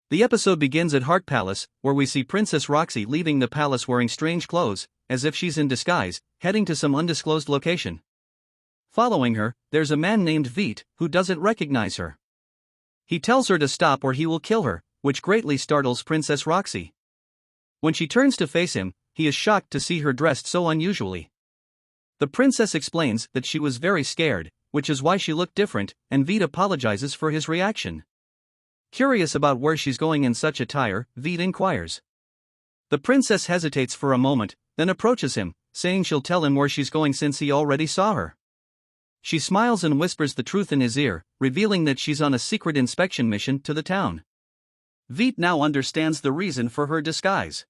The episode begins at Heart Palace, where we see Princess Roxy leaving the palace wearing strange clothes, as if she's in disguise, heading to some undisclosed location. Following her, there's a man named Veit, who doesn't recognize her. He tells her to stop or he will kill her, which greatly startles Princess Roxy. When she turns to face him, he is shocked to see her dressed so unusually. The princess explains that she was very scared, which is why she looked different, and Veit apologizes for his reaction. Curious about where she's going in such attire, Veit inquires. The princess hesitates for a moment, then approaches him, saying she'll tell him where she's going since he already saw her. She smiles and whispers the truth in his ear, revealing that she's on a secret inspection mission to the town. Veit now understands the reason for her disguise.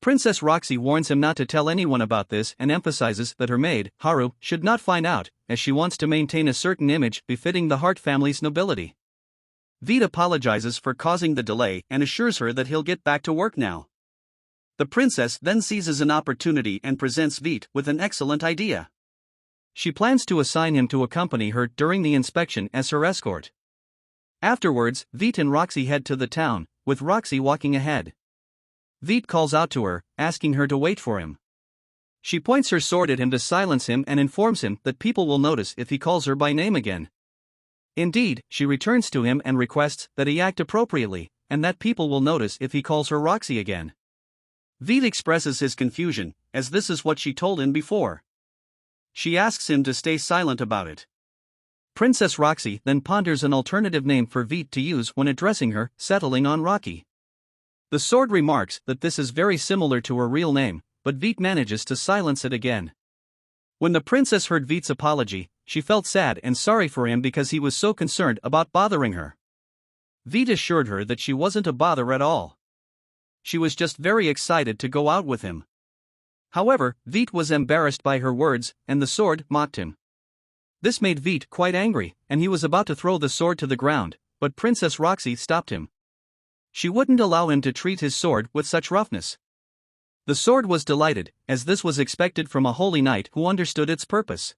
Princess Roxy warns him not to tell anyone about this and emphasizes that her maid, Haru, should not find out, as she wants to maintain a certain image befitting the Hart family's nobility. Veit apologizes for causing the delay and assures her that he'll get back to work now. The princess then seizes an opportunity and presents Veit with an excellent idea. She plans to assign him to accompany her during the inspection as her escort. Afterwards, Veit and Roxy head to the town, with Roxy walking ahead. Veit calls out to her, asking her to wait for him. She points her sword at him to silence him and informs him that people will notice if he calls her by name again. Indeed, she returns to him and requests that he act appropriately, and that people will notice if he calls her Roxy again. Veit expresses his confusion, as this is what she told him before. She asks him to stay silent about it. Princess Roxy then ponders an alternative name for Veit to use when addressing her, settling on Rocky. The sword remarks that this is very similar to her real name, but Veit manages to silence it again. When the princess heard Veit's apology, she felt sad and sorry for him because he was so concerned about bothering her. Veit assured her that she wasn't a bother at all. She was just very excited to go out with him. However, Veit was embarrassed by her words, and the sword mocked him. This made Veit quite angry, and he was about to throw the sword to the ground, but Princess Roxy stopped him. She wouldn't allow him to treat his sword with such roughness. The sword was delighted, as this was expected from a holy knight who understood its purpose.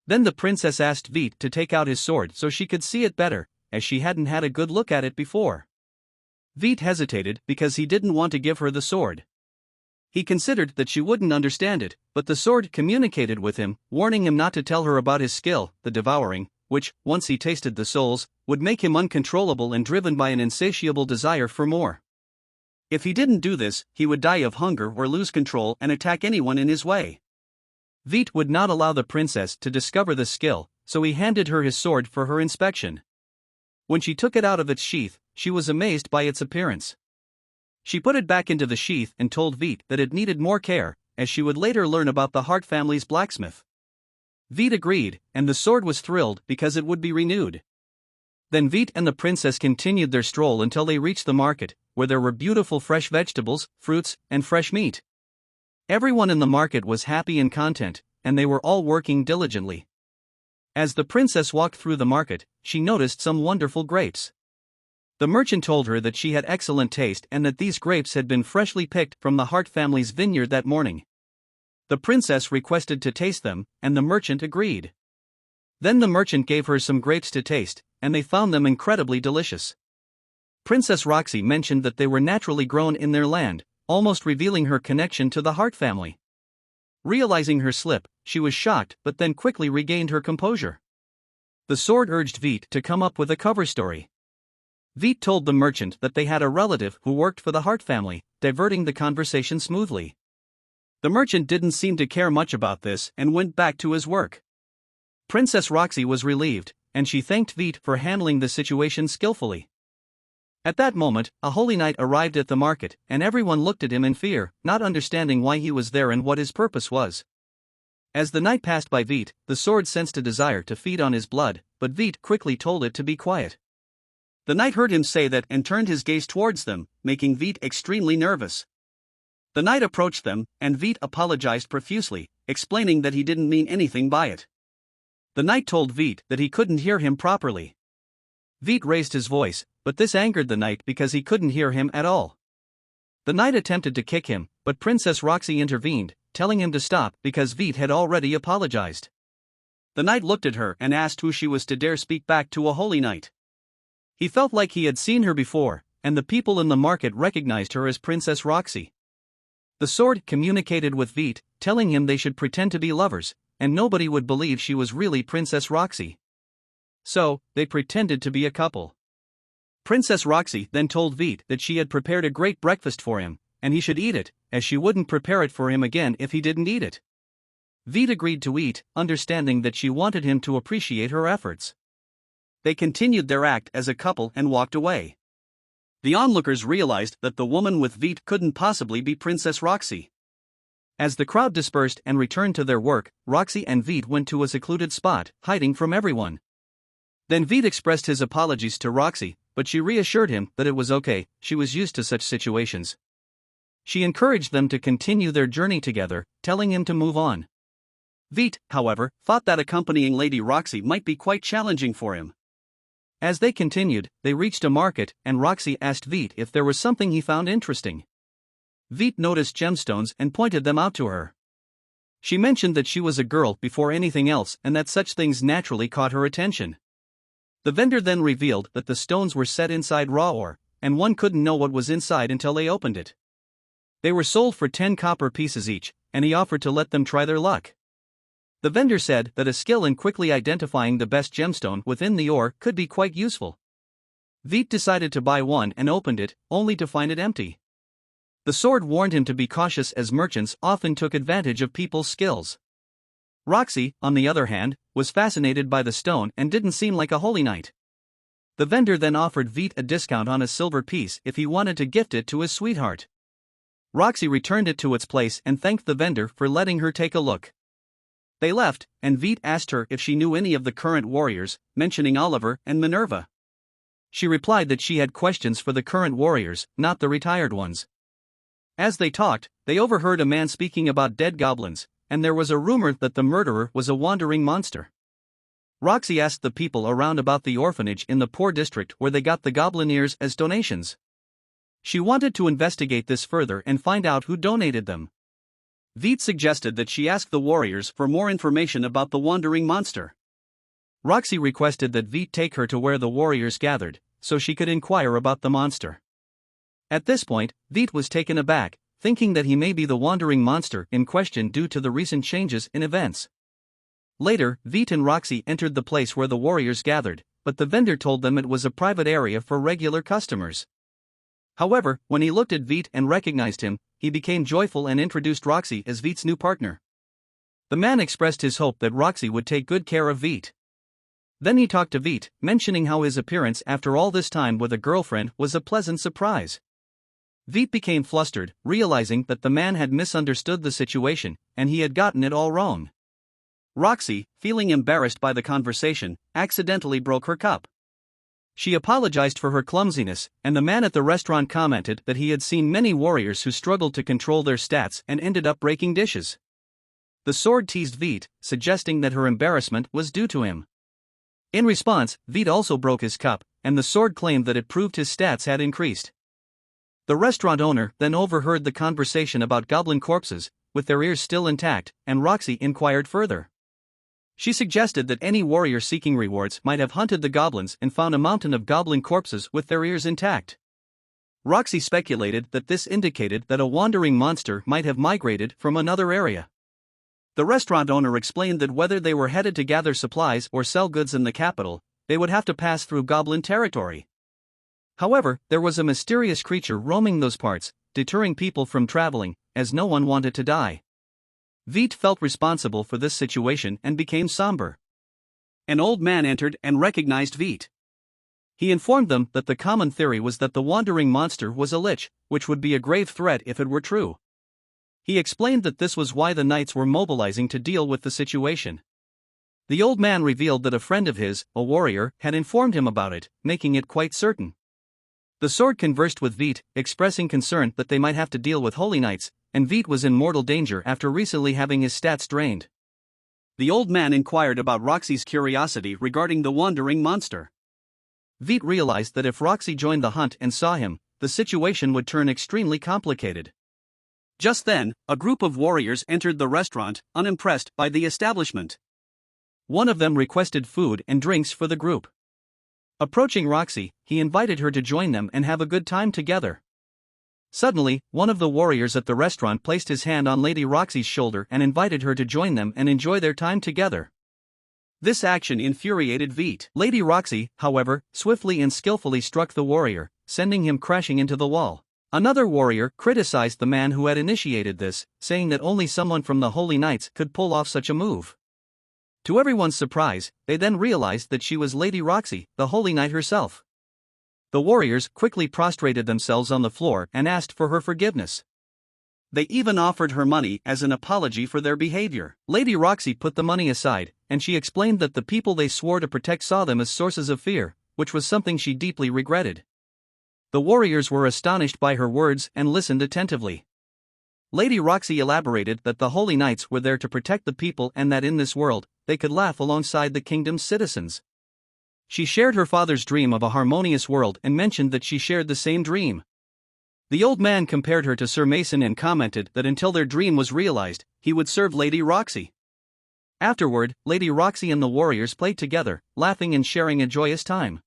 Then the princess asked Veit to take out his sword so she could see it better, as she hadn't had a good look at it before. Veit hesitated because he didn't want to give her the sword. He considered that she wouldn't understand it, but the sword communicated with him, warning him not to tell her about his skill, the devouring, which, once he tasted the souls, would make him uncontrollable and driven by an insatiable desire for more. If he didn't do this, he would die of hunger or lose control and attack anyone in his way. Veit would not allow the princess to discover the skill, so he handed her his sword for her inspection. When she took it out of its sheath, she was amazed by its appearance. She put it back into the sheath and told Veit that it needed more care, as she would later learn about the Hart family's blacksmith. Veit agreed, and the sword was thrilled because it would be renewed. Then Veit and the princess continued their stroll until they reached the market, where there were beautiful fresh vegetables, fruits, and fresh meat. Everyone in the market was happy and content, and they were all working diligently. As the princess walked through the market, she noticed some wonderful grapes. The merchant told her that she had excellent taste and that these grapes had been freshly picked from the Hart family's vineyard that morning. The princess requested to taste them, and the merchant agreed. Then the merchant gave her some grapes to taste, and they found them incredibly delicious. Princess Roxy mentioned that they were naturally grown in their land, almost revealing her connection to the Hart family. Realizing her slip, she was shocked but then quickly regained her composure. The sword urged Veit to come up with a cover story. Veit told the merchant that they had a relative who worked for the Hart family, diverting the conversation smoothly. The merchant didn't seem to care much about this and went back to his work. Princess Roxy was relieved, and she thanked Veit for handling the situation skillfully. At that moment, a holy knight arrived at the market, and everyone looked at him in fear, not understanding why he was there and what his purpose was. As the knight passed by Veit, the sword sensed a desire to feed on his blood, but Veit quickly told it to be quiet. The knight heard him say that and turned his gaze towards them, making Veit extremely nervous. The knight approached them, and Veit apologized profusely, explaining that he didn't mean anything by it. The knight told Veit that he couldn't hear him properly. Veit raised his voice, but this angered the knight because he couldn't hear him at all. The knight attempted to kick him, but Princess Roxy intervened, telling him to stop because Veit had already apologized. The knight looked at her and asked who she was to dare speak back to a holy knight. He felt like he had seen her before, and the people in the market recognized her as Princess Roxy. The sword communicated with Vite, telling him they should pretend to be lovers, and nobody would believe she was really Princess Roxy. So, they pretended to be a couple. Princess Roxy then told Vite that she had prepared a great breakfast for him, and he should eat it, as she wouldn't prepare it for him again if he didn't eat it. Vite agreed to eat, understanding that she wanted him to appreciate her efforts. They continued their act as a couple and walked away. The onlookers realized that the woman with Vite couldn't possibly be Princess Roxy. As the crowd dispersed and returned to their work, Roxy and Vite went to a secluded spot, hiding from everyone. Then Vite expressed his apologies to Roxy, but she reassured him that it was okay, she was used to such situations. She encouraged them to continue their journey together, telling him to move on. Vite, however, thought that accompanying Lady Roxy might be quite challenging for him. As they continued, they reached a market, and Roxy asked Vite if there was something he found interesting. Vite noticed gemstones and pointed them out to her. She mentioned that she was a girl before anything else and that such things naturally caught her attention. The vendor then revealed that the stones were set inside raw ore, and one couldn't know what was inside until they opened it. They were sold for 10 copper pieces each, and he offered to let them try their luck. The vendor said that a skill in quickly identifying the best gemstone within the ore could be quite useful. Vite decided to buy one and opened it, only to find it empty. The sword warned him to be cautious as merchants often took advantage of people's skills. Roxy, on the other hand, was fascinated by the stone and didn't seem like a holy knight. The vendor then offered Vite a discount on a silver piece if he wanted to gift it to his sweetheart. Roxy returned it to its place and thanked the vendor for letting her take a look. They left, and Vite asked her if she knew any of the current warriors, mentioning Oliver and Minerva. She replied that she had questions for the current warriors, not the retired ones. As they talked, they overheard a man speaking about dead goblins, and there was a rumor that the murderer was a wandering monster. Roxy asked the people around about the orphanage in the poor district where they got the goblin ears as donations. She wanted to investigate this further and find out who donated them. Vite suggested that she ask the warriors for more information about the wandering monster. Roxy requested that Vite take her to where the warriors gathered, so she could inquire about the monster. At this point, Vite was taken aback, thinking that he may be the wandering monster in question due to the recent changes in events. Later, Vite and Roxy entered the place where the warriors gathered, but the vendor told them it was a private area for regular customers. However, when he looked at Vite and recognized him, he became joyful and introduced Roxy as Vite's new partner. The man expressed his hope that Roxy would take good care of Vite. Then he talked to Vite, mentioning how his appearance after all this time with a girlfriend was a pleasant surprise. Vite became flustered, realizing that the man had misunderstood the situation, and he had gotten it all wrong. Roxy, feeling embarrassed by the conversation, accidentally broke her cup. She apologized for her clumsiness, and the man at the restaurant commented that he had seen many warriors who struggled to control their stats and ended up breaking dishes. The sword teased Vite, suggesting that her embarrassment was due to him. In response, Vite also broke his cup, and the sword claimed that it proved his stats had increased. The restaurant owner then overheard the conversation about goblin corpses, with their ears still intact, and Roxy inquired further. She suggested that any warrior seeking rewards might have hunted the goblins and found a mountain of goblin corpses with their ears intact. Roxy speculated that this indicated that a wandering monster might have migrated from another area. The restaurant owner explained that whether they were headed to gather supplies or sell goods in the capital, they would have to pass through goblin territory. However, there was a mysterious creature roaming those parts, deterring people from traveling, as no one wanted to die. Vite felt responsible for this situation and became somber. An old man entered and recognized Vite. He informed them that the common theory was that the wandering monster was a lich, which would be a grave threat if it were true. He explained that this was why the knights were mobilizing to deal with the situation. The old man revealed that a friend of his, a warrior, had informed him about it, making it quite certain. The sword conversed with Vite, expressing concern that they might have to deal with holy knights, and Vite was in mortal danger after recently having his stats drained. The old man inquired about Roxy's curiosity regarding the wandering monster. Vite realized that if Roxy joined the hunt and saw him, the situation would turn extremely complicated. Just then, a group of warriors entered the restaurant, unimpressed by the establishment. One of them requested food and drinks for the group. Approaching Roxy, he invited her to join them and have a good time together. Suddenly, one of the warriors at the restaurant placed his hand on Lady Roxy's shoulder and invited her to join them and enjoy their time together. This action infuriated Vite. Lady Roxy, however, swiftly and skillfully struck the warrior, sending him crashing into the wall. Another warrior criticized the man who had initiated this, saying that only someone from the Holy Knights could pull off such a move. To everyone's surprise, they then realized that she was Lady Roxy, the Holy Knight herself. The warriors quickly prostrated themselves on the floor and asked for her forgiveness. They even offered her money as an apology for their behavior. Lady Roxy put the money aside, and she explained that the people they swore to protect saw them as sources of fear, which was something she deeply regretted. The warriors were astonished by her words and listened attentively. Lady Roxy elaborated that the Holy Knights were there to protect the people and that in this world, they could laugh alongside the kingdom's citizens. She shared her father's dream of a harmonious world and mentioned that she shared the same dream. The old man compared her to Sir Mason and commented that until their dream was realized, he would serve Lady Roxy. Afterward, Lady Roxy and the warriors played together, laughing and sharing a joyous time.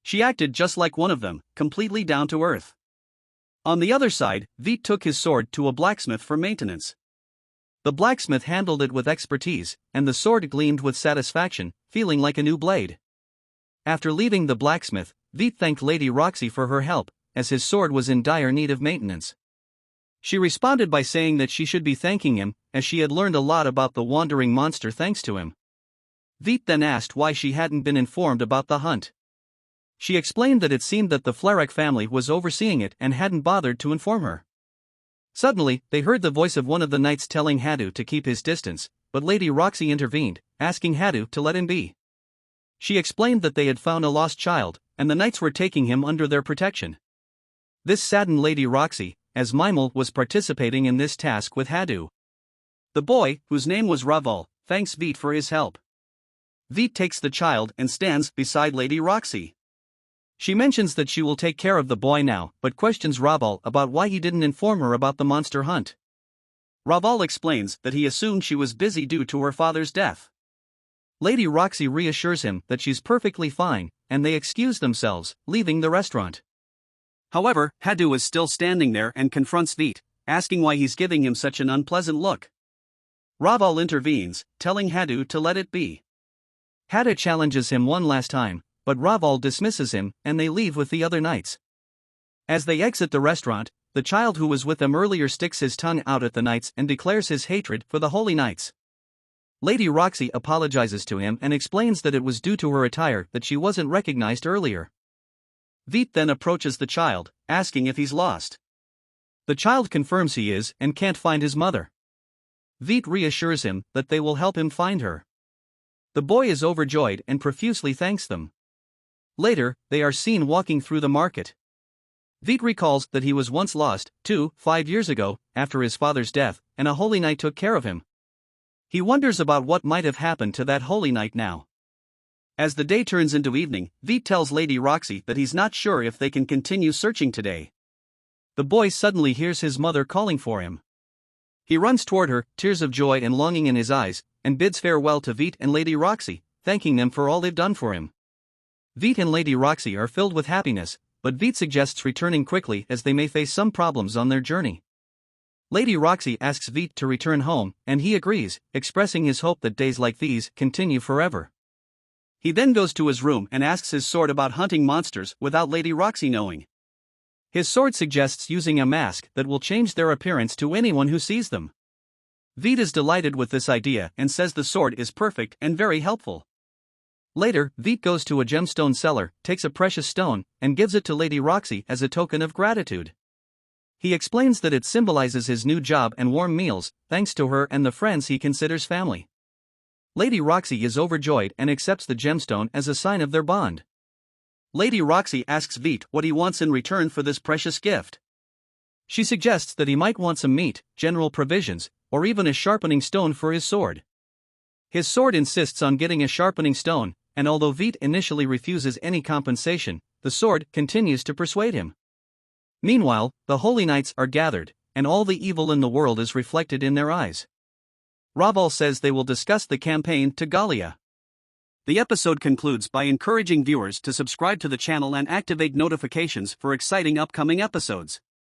She acted just like one of them, completely down to earth. On the other side, Vite took his sword to a blacksmith for maintenance. The blacksmith handled it with expertise, and the sword gleamed with satisfaction, feeling like a new blade. After leaving the blacksmith, Vite thanked Lady Roxy for her help, as his sword was in dire need of maintenance. She responded by saying that she should be thanking him, as she had learned a lot about the wandering monster thanks to him. Vite then asked why she hadn't been informed about the hunt. She explained that it seemed that the Flarek family was overseeing it and hadn't bothered to inform her. Suddenly, they heard the voice of one of the knights telling Hadou to keep his distance, but Lady Roxy intervened, asking Hadou to let him be. She explained that they had found a lost child, and the knights were taking him under their protection. This saddened Lady Roxy, as Mimel was participating in this task with Hadou. The boy, whose name was Raval, thanks Vite for his help. Vite takes the child and stands beside Lady Roxy. She mentions that she will take care of the boy now, but questions Raval about why he didn't inform her about the monster hunt. Raval explains that he assumed she was busy due to her father's death. Lady Roxy reassures him that she's perfectly fine, and they excuse themselves, leaving the restaurant. However, Hadou is still standing there and confronts Vite, asking why he's giving him such an unpleasant look. Raval intervenes, telling Hadou to let it be. Hadou challenges him one last time, but Raval dismisses him, and they leave with the other knights. As they exit the restaurant, the child who was with them earlier sticks his tongue out at the knights and declares his hatred for the Holy Knights. Lady Roxy apologizes to him and explains that it was due to her attire that she wasn't recognized earlier. Vite then approaches the child, asking if he's lost. The child confirms he is and can't find his mother. Vite reassures him that they will help him find her. The boy is overjoyed and profusely thanks them. Later, they are seen walking through the market. Vite recalls that he was once lost, 5 years ago, after his father's death, and a Holy Knight took care of him. He wonders about what might have happened to that Holy Knight now. As the day turns into evening, Vite tells Lady Roxy that he's not sure if they can continue searching today. The boy suddenly hears his mother calling for him. He runs toward her, tears of joy and longing in his eyes, and bids farewell to Vite and Lady Roxy, thanking them for all they've done for him. Vite and Lady Roxy are filled with happiness, but Vite suggests returning quickly as they may face some problems on their journey. Lady Roxy asks Vite to return home, and he agrees, expressing his hope that days like these continue forever. He then goes to his room and asks his sword about hunting monsters without Lady Roxy knowing. His sword suggests using a mask that will change their appearance to anyone who sees them. Vite is delighted with this idea and says the sword is perfect and very helpful. Later, Vite goes to a gemstone seller, takes a precious stone, and gives it to Lady Roxy as a token of gratitude. He explains that it symbolizes his new job and warm meals, thanks to her and the friends he considers family. Lady Roxy is overjoyed and accepts the gemstone as a sign of their bond. Lady Roxy asks Vite what he wants in return for this precious gift. She suggests that he might want some meat, general provisions, or even a sharpening stone for his sword. His sword insists on getting a sharpening stone, and although Vite initially refuses any compensation, the sword continues to persuade him. Meanwhile, the Holy Knights are gathered, and all the evil in the world is reflected in their eyes. Raval says they will discuss the campaign to Gallia. The episode concludes by encouraging viewers to subscribe to the channel and activate notifications for exciting upcoming episodes.